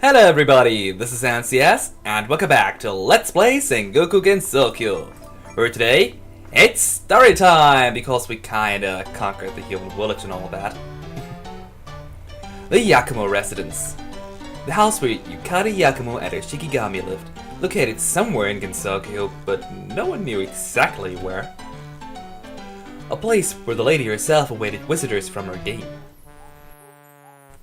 Hello everybody, this is NCS, and welcome back to Let's Play Sengoku Gensoukyou, where today, it's story time, because we kinda conquered the human village and all that. The Yakumo residence. The house where Yukari Yakumo and her Shikigami lived, located somewhere in Gensoukyou, but no one knew exactly where. A place where the lady herself awaited visitors from her game.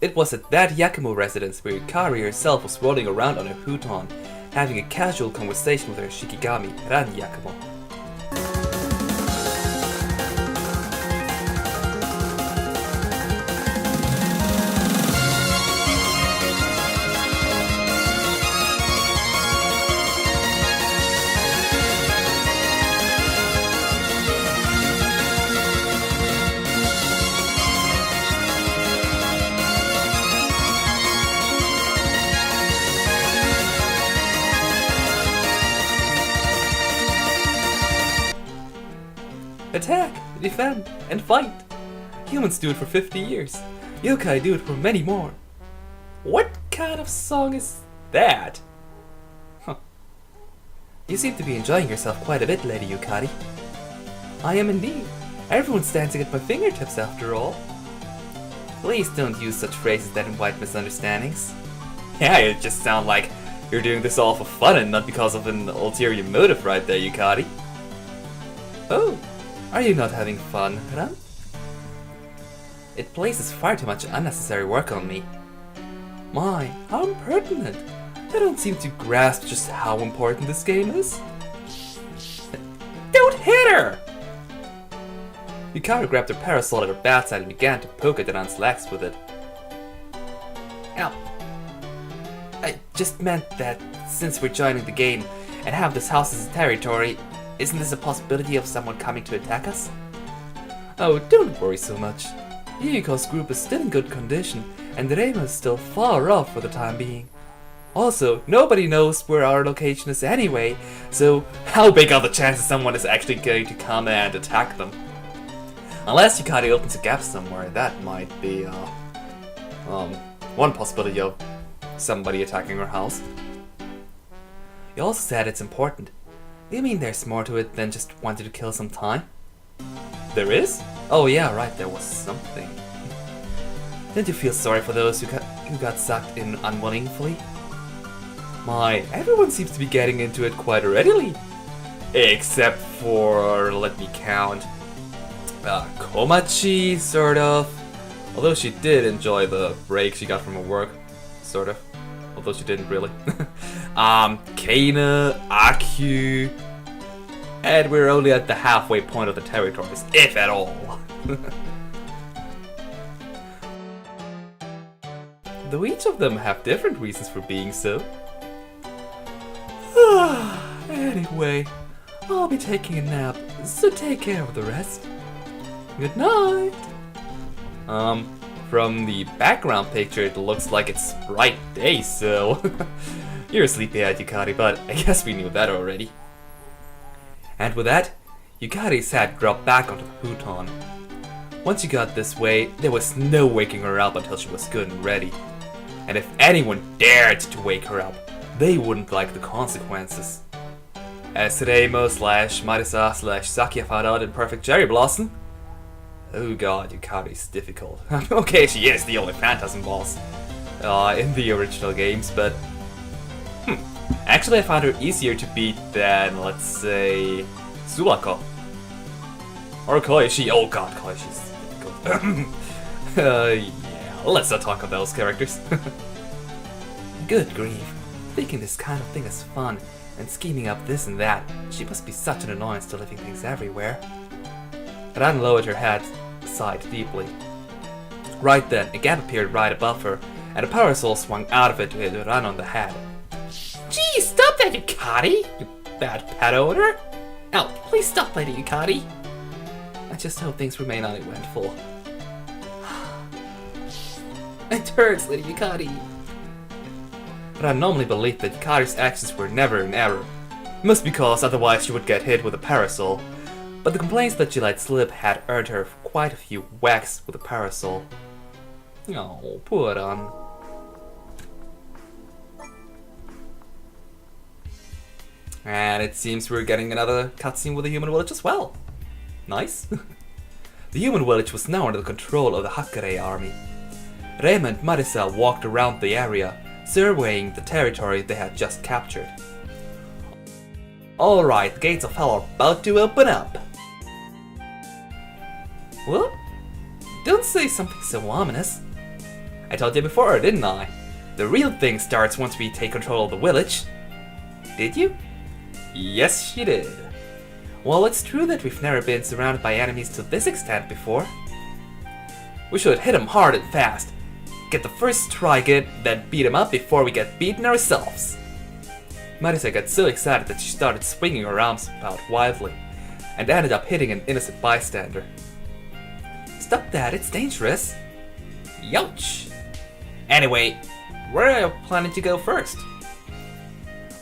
It was at that Yakumo residence where Yukari herself was rolling around on her futon, having a casual conversation with her Shikigami, Ran Yakumo. Attack, defend, and fight. Humans do it for 50 years. Yokai do it for many more. What kind of song is that? Huh. You seem to be enjoying yourself quite a bit, Lady Yukari. I am indeed. Everyone's dancing at my fingertips after all. Please don't use such phrases that invite misunderstandings. Yeah, it just sounds like you're doing this all for fun and not because of an ulterior motive right there, Yukari. Oh. Are you not having fun, Ran? It places far too much unnecessary work on me. My, how impertinent! They don't seem to grasp just how important this game is. Don't hit her! Yukari grabbed her parasol at her backside and began to poke at Ran's legs with it. Ow. I just meant that since we're joining the game and have this house as a territory, isn't this a possibility of someone coming to attack us? Oh, don't worry so much. Yuyiko's group is still in good condition, and Reima is still far off for the time being. Also, nobody knows where our location is anyway, so how big are the chances someone is actually going to come and attack them? Unless Yukari opens a gap somewhere, that might be, one possibility of somebody attacking our house. You also said it's important. You mean there's more to it than just wanting to kill some time? There is? Oh yeah, right, there was something. Didn't you feel sorry for those who got sucked in unwillingly? My, everyone seems to be getting into it quite readily. Except for, let me count, Komachi, sort of. Although she did enjoy the break she got from her work, sort of. Although she didn't really. Kana, Akyu, and we're only at the halfway point of the territories, if at all. Though each of them have different reasons for being so. Anyway, I'll be taking a nap, so take care of the rest. Good night. From the background picture, it looks like it's bright day, so you're a sleepyhead, Yukari, but I guess we knew that already. And with that, Yukari's head dropped back onto the futon. Once she got this way, there was no waking her up until she was good and ready. And if anyone dared to wake her up, they wouldn't like the consequences. As Reimo / Marisa / Sakia found out in Perfect Cherry Blossom. Oh god, Yukari's difficult. Okay, she is the only Phantasm boss in the original games, but actually I found her easier to beat than, let's say, Sulako. Or Koishi. Oh god, Koishi's difficult. Yeah, let's not talk about those characters. Good grief. Thinking this kind of thing is fun, and scheming up this and that, she must be such an annoyance to living things everywhere. Ran lowered her head, sighed deeply. Right then, a gap appeared right above her, and a parasol swung out of it to hit Ran on the head. Gee, stop that, Yukari! You bad pet owner! Now, please stop, Lady Yukari! I just hope things remain uneventful. It hurts, Lady Yukari! Ran normally believed that Yukari's actions were never in error. Must be because otherwise she would get hit with a parasol. But the complaints that she let slip had earned her quite a few whacks with a parasol. Oh, poor Ran. And it seems we're getting another cutscene with the human village as well. Nice. The human village was now under the control of the Hakare army. Reima and Marisa walked around the area, surveying the territory they had just captured. Alright, the gates of hell are about to open up. Well, don't say something so ominous. I told you before, didn't I? The real thing starts once we take control of the village. Did you? Yes, she did. Well, it's true that we've never been surrounded by enemies to this extent before. We should hit them hard and fast. Get the first strike in, then beat them up before we get beaten ourselves. Marisa got so excited that she started swinging her arms about wildly, and ended up hitting an innocent bystander. Stop that, it's dangerous. Youch! Anyway, where are you planning to go first?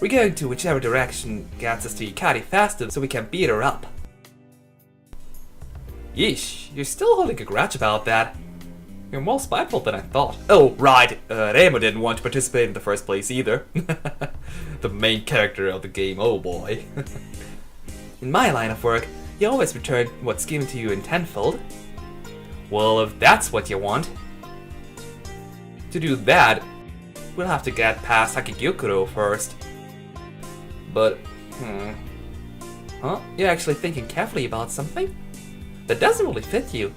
We're going to whichever direction gets us to Yukari faster so we can beat her up. Yeesh, you're still holding a grudge about that. You're more spiteful than I thought. Oh, right, Reima didn't want to participate in the first place either. The main character of the game, oh boy. In my line of work, you always return what's given to you in tenfold. Well, if that's what you want. To do that, we'll have to get past Hakigyokuro first. But, Huh? You're actually thinking carefully about something? That doesn't really fit you.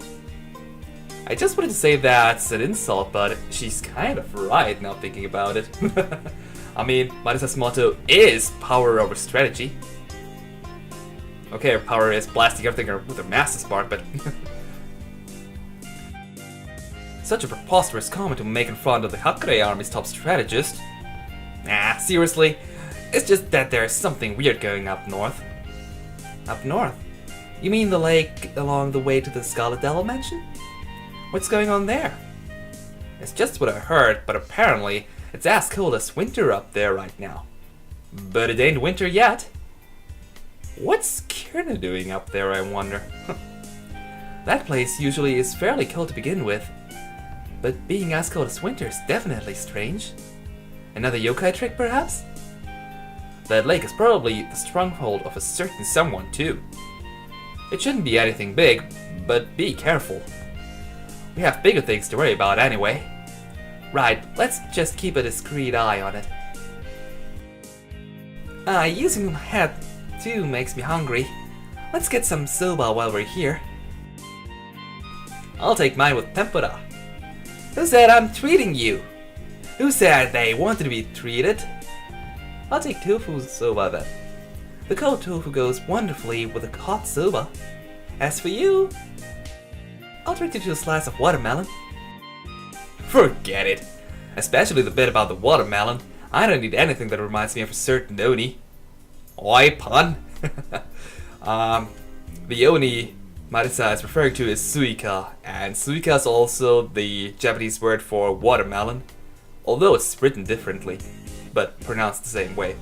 I just wanted to say that's an insult, but she's kind of right now thinking about it. I mean, Marisa's motto is power over strategy. Okay, her power is blasting everything with her master spark, but... Such a preposterous comment to make in front of the Hakare army's top strategist. Nah, seriously, it's just that there's something weird going up north. Up north? You mean the lake along the way to the Scarlet Devil Mansion? What's going on there? It's just what I heard, but apparently it's as cold as winter up there right now. But it ain't winter yet. What's Kierna doing up there, I wonder? That place usually is fairly cold to begin with, but being as cold as winter is definitely strange. Another yokai trick, perhaps? That lake is probably the stronghold of a certain someone, too. It shouldn't be anything big, but be careful. We have bigger things to worry about anyway. Right, let's just keep a discreet eye on it. Using my head too makes me hungry. Let's get some soba while we're here. I'll take mine with tempura. Who said I'm treating you? Who said they wanted to be treated? I'll take tofu soba then. The cold tofu goes wonderfully with a hot soba. As for you, I'll treat you to a slice of watermelon. Forget it. Especially the bit about the watermelon. I don't need anything that reminds me of a certain Oni. Oi, pun. The Oni Marisa is referring to is suika, and suika is also the Japanese word for watermelon, although it's written differently, but pronounced the same way.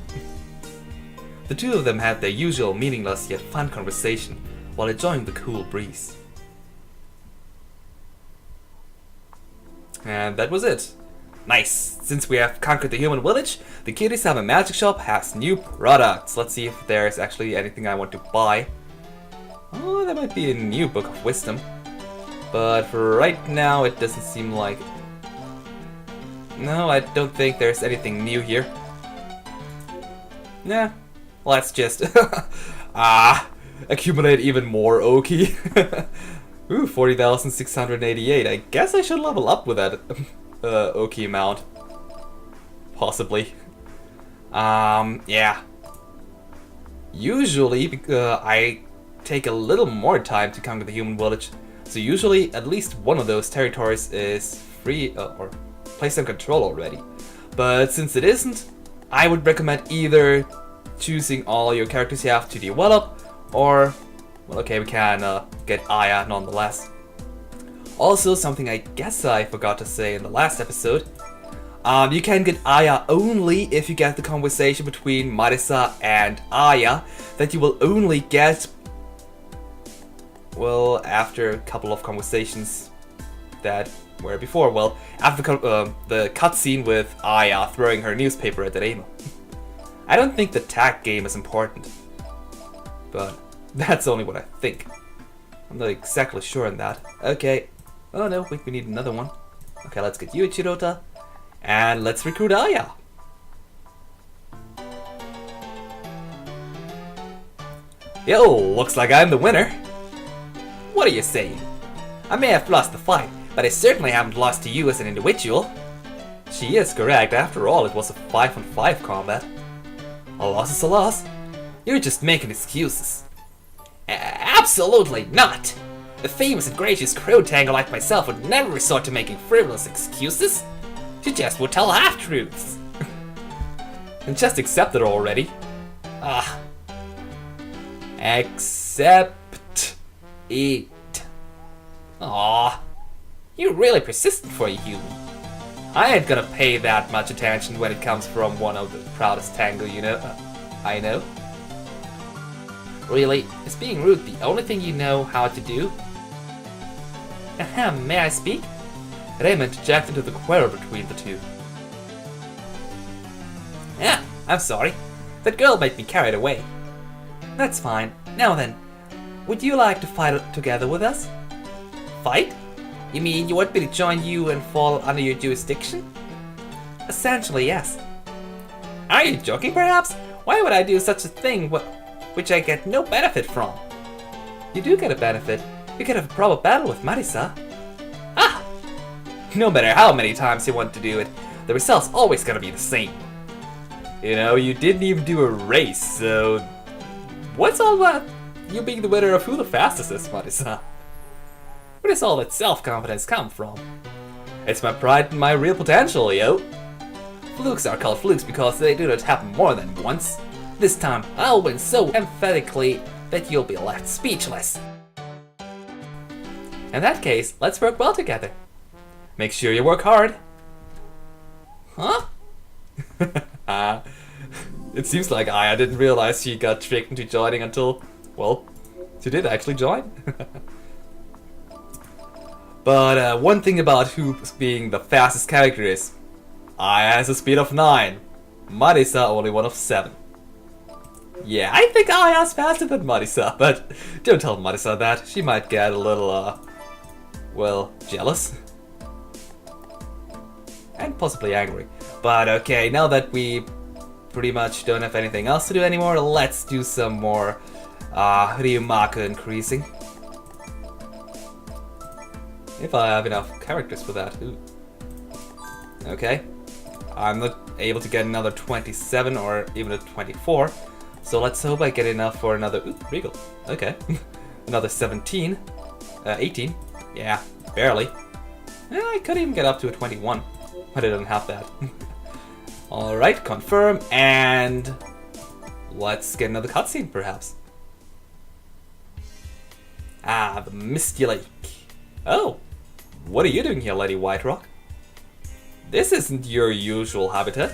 The two of them had their usual meaningless yet fun conversation while enjoying the cool breeze. And that was it. Nice! Since we have conquered the human village, the Kirisama Magic Shop has new products. Let's see if there's actually anything I want to buy. Oh, there might be a new Book of Wisdom. But for right now, it doesn't seem like it. No, I don't think there's anything new here. Nah, let's just accumulate even more Oki. Ooh, 40,688. I guess I should level up with that Oki amount. Possibly. Yeah. Usually, I take a little more time to conquer the human village. So usually, at least one of those territories is free or placed in control already. But since it isn't, I would recommend either choosing all your characters you have to develop, or, well, okay, we can get Aya nonetheless. Also, something I guess I forgot to say in the last episode, you can get Aya only if you get the conversation between Marisa and Aya that you will only get, well, after a couple of conversations that were before. Well, after the cutscene with Aya throwing her newspaper at Reima. I don't think the tag game is important. But that's only what I think. I'm not exactly sure on that. Okay. Oh no, wait, we need another one. Okay, let's get you a Chirota. And let's recruit Aya. Yo, looks like I'm the winner. What are you saying? I may have lost the fight, but I certainly haven't lost to you as an individual. She is correct, after all it was a 5-on-5 combat. A loss is a loss. You're just making excuses. Absolutely not! A famous and gracious crow tanger like myself would never resort to making frivolous excuses. She just would tell half-truths. And just accept it already. Ah. Accept it. Aw. You're really persistent for a human. I ain't gonna pay that much attention when it comes from one of the proudest tango I know. Really? Is being rude the only thing you know how to do? Ahem, may I speak? Raymond jacked into the quarrel between the two. Yeah, I'm sorry. That girl made me carried away. That's fine. Now then, would you like to fight together with us? Fight? You mean you want me to join you and fall under your jurisdiction? Essentially, yes. Are you joking, perhaps? Why would I do such a thing which I get no benefit from? You do get a benefit. You could have a proper battle with Marisa. Ah! No matter how many times you want to do it, the result's always gonna be the same. You know, you didn't even do a race, so... What's all that? You being the winner of who the fastest is, Marisa? Where does all that self-confidence come from? It's my pride and my real potential, yo. Flukes are called flukes because they do not happen more than once. This time, I'll win so emphatically that you'll be left speechless. In that case, let's work well together. Make sure you work hard. Huh? It seems like Aya didn't realize she got tricked into joining until, well, she did actually join. But one thing about who being the fastest character is, Aya has a speed of 9, Marisa only one of 7. Yeah, I think Aya's faster than Marisa, but don't tell Marisa that. She might get a little, well, jealous. And possibly angry. But okay, now that we pretty much don't have anything else to do anymore, let's do some more Ryumaku increasing. If I have enough characters for that. Ooh. Okay. I'm not able to get another 27 or even a 24. So let's hope I get enough for another... Ooh, Regal. Okay. Another 17. 18. Yeah, barely. I could even get up to a 21. But I don't have that. Alright, confirm, and... let's get another cutscene, perhaps. Ah, the Misty Lake. Oh, what are you doing here, Lady Whiterock? This isn't your usual habitat.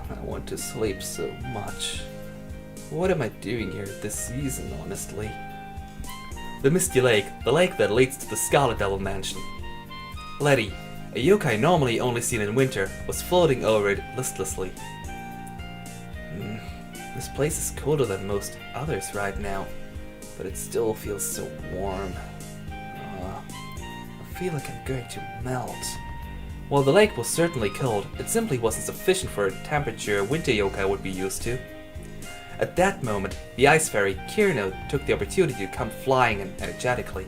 I want to sleep so much. What am I doing here this season, honestly? The Misty Lake, the lake that leads to the Scarlet Devil Mansion. Letty, a yokai normally only seen in winter, was floating over it listlessly. This place is colder than most others right now, but it still feels so warm. I feel like I'm going to melt. While the lake was certainly cold, it simply wasn't sufficient for a temperature a winter yokai would be used to. At that moment, the ice fairy, Kirino, took the opportunity to come flying and energetically.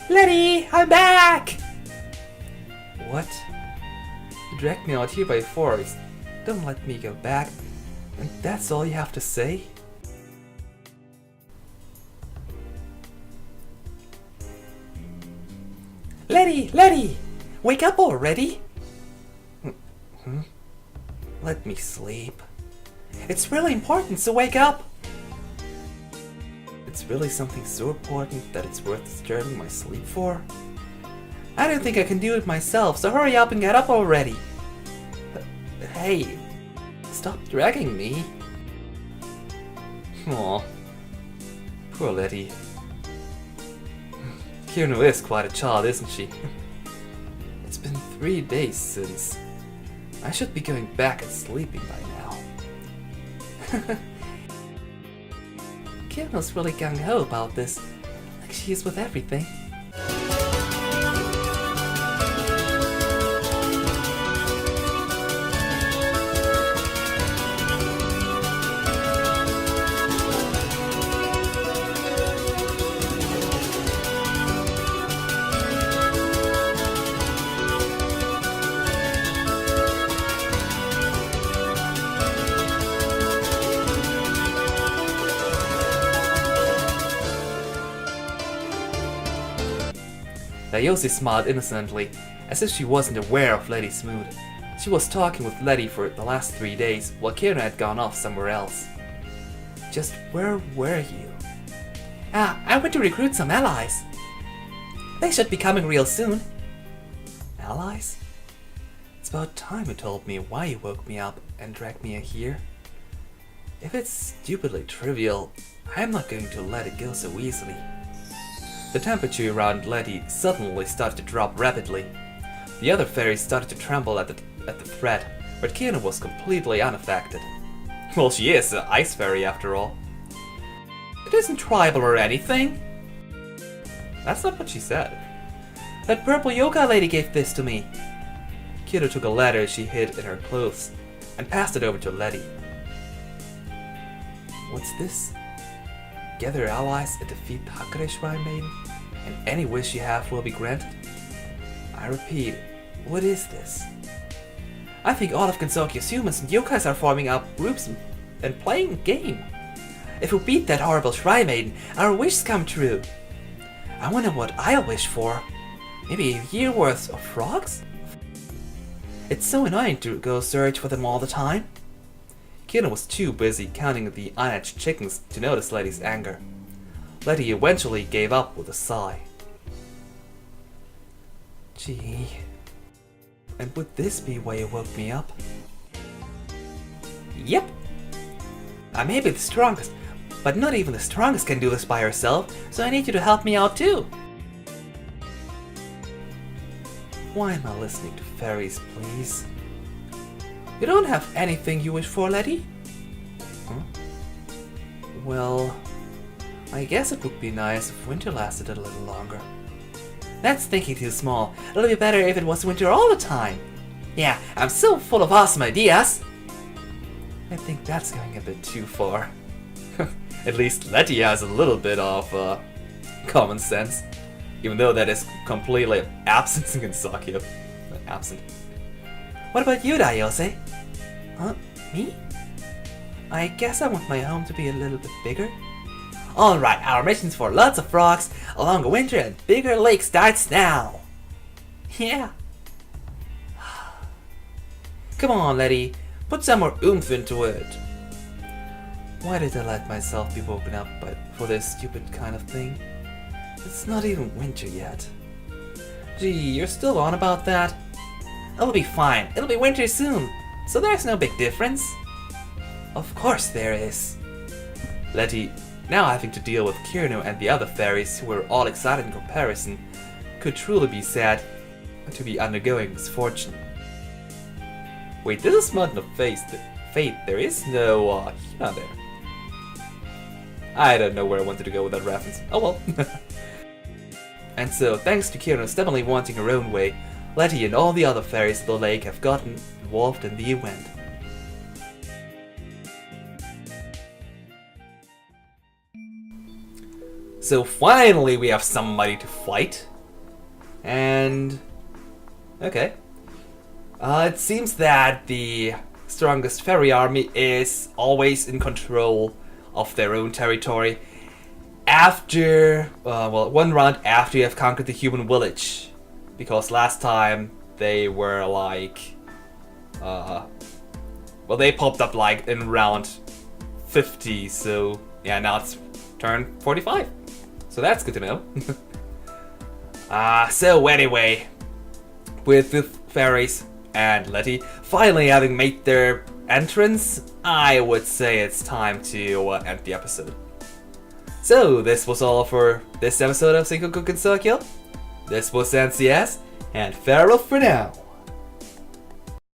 Letty, I'm back! What? You dragged me out here by force. Don't let me go back. And that's all you have to say? Letty! Letty! Wake up already! Let me sleep. It's really important, so wake up! It's really something so important that it's worth disturbing my sleep for? I don't think I can do it myself, so hurry up and get up already! Hey, stop dragging me. Aw, poor Letty. Kirno is quite a child, isn't she? It's been 3 days since. I should be going back and sleeping by now. Kirno's really gung-ho about this, like she is with everything. Dayoshi smiled innocently, as if she wasn't aware of Letty's mood. She was talking with Letty for the last 3 days, while Kirno had gone off somewhere else. Just where were you? I went to recruit some allies. They should be coming real soon. Allies? It's about time you told me why you woke me up and dragged me here. If it's stupidly trivial, I'm not going to let it go so easily. The temperature around Letty suddenly started to drop rapidly. The other fairies started to tremble at the threat, but Kirno was completely unaffected. Well, she is an ice fairy after all. It isn't tribal or anything. That's not what she said. That purple yoga lady gave this to me. Kirno took a letter she hid in her clothes and passed it over to Letty. What's this? Gather allies and defeat the Hakare Shrine Maiden, and any wish you have will be granted. I repeat, what is this? I think all of Gensoukou's humans and yokais are forming up groups and playing a game. If we beat that horrible Shrine Maiden, our wishes come true. I wonder what I'll wish for. Maybe a year worth of frogs? It's so annoying to go search for them all the time. Kirno was too busy counting the unhatched chickens to notice Letty's anger. Letty eventually gave up with a sigh. Gee. And would this be why you woke me up? Yep. I may be the strongest, but not even the strongest can do this by herself, so I need you to help me out too. Why am I listening to fairies, please? You don't have anything you wish for, Letty? Huh? Well, I guess it would be nice if winter lasted a little longer. That's thinking too small. It'll be better if it was winter all the time. Yeah, I'm so full of awesome ideas. I think that's going a bit too far. At least Letty has a little bit of common sense. Even though that is completely absent in Gensoukyou. Absent. What about you, Dayoshi? Huh? Me? I guess I want my home to be a little bit bigger. Alright, our missions for lots of frogs, a longer winter and bigger lake starts now. Yeah. Come on, Letty. Put some more oomph into it. Why did I let myself be woken up for this stupid kind of thing? It's not even winter yet. Gee, you're still on about that? It'll be fine. It'll be winter soon. So there's no big difference. Of course there is. Letty, now having to deal with Kirno and the other fairies who were all excited in comparison, could truly be sad to be undergoing misfortune. Wait, this is Mountain of Fate. There is no Hina there. I don't know where I wanted to go with that reference. Oh well. And so, thanks to Kirno stubbornly wanting her own way, Letty and all the other fairies of the lake have gotten involved in the event. So finally we have somebody to fight. And okay. It seems that the strongest fairy army is always in control of their own territory after, well, one round after you have conquered the human village. Because last time they were like, well, they popped up like in round 50, so yeah, now it's turn 45. So that's good to know. So anyway, with the fairies and Letty finally having made their entrance, I would say it's time to end the episode. So this was all for this episode of Sengoku Gensoukyou. This was NCS, and farewell for now.